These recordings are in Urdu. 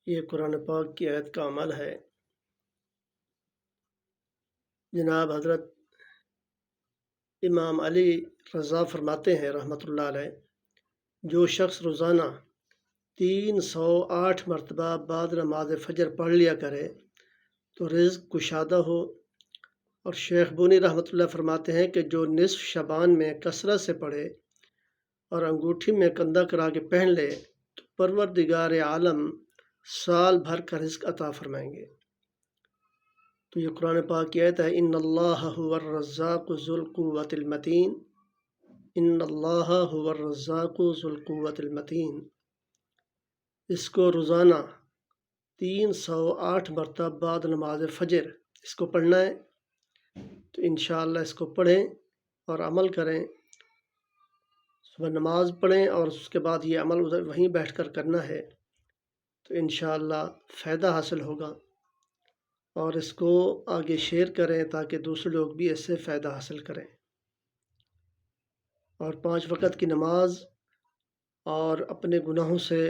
یہ قرآن پاک کی آیت کا عمل ہے۔ جناب حضرت امام علی رضا فرماتے ہیں رحمۃ اللہ علیہ، جو شخص روزانہ 308 مرتبہ بعد نماز فجر پڑھ لیا کرے تو رزق کشادہ ہو۔ اور شیخ بونی رحمۃ اللہ فرماتے ہیں کہ جو نصف شعبان میں کثرت سے پڑھے اور انگوٹھی میں کندہ کرا کے پہن لے تو پروردگار عالم سال بھر کا رزق عطا فرمائیں گے۔ تو یہ قرآن پاک کی آیت ہے، ان اللہ هو الرزاق ذو القوۃ المتین، ان اللہ هو الرزاق ذو القوۃ المتین۔ اس کو روزانہ 308 مرتبہ بعد نماز فجر اس کو پڑھنا ہے۔ تو انشاءاللہ اس کو پڑھیں اور عمل کریں، صبح نماز پڑھیں اور اس کے بعد یہ عمل وہیں بیٹھ کر کرنا ہے، تو انشاءاللہ فائدہ حاصل ہوگا۔ اور اس کو آگے شیئر کریں تاکہ دوسرے لوگ بھی اس سے فائدہ حاصل کریں، اور 5 وقت کی نماز اور اپنے گناہوں سے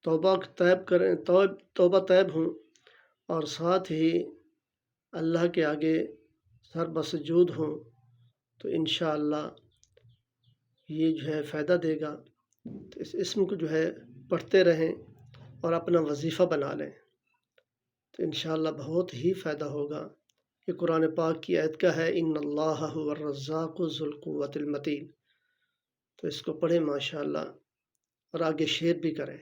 توبہ طیب ہوں، اور ساتھ ہی اللہ کے آگے سر بسجود ہوں، تو انشاءاللہ یہ جو ہے فائدہ دے گا۔ تو اس اسم کو جو ہے پڑھتے رہیں اور اپنا وظیفہ بنا لیں، تو انشاءاللہ بہت ہی فائدہ ہوگا۔ یہ قرآن پاک کی آیت کا ہے، ان اللہ هو الرزاق ذو القوۃ المتین۔ تو اس کو پڑھیں ماشاءاللہ، اور آگے شیئر بھی کریں۔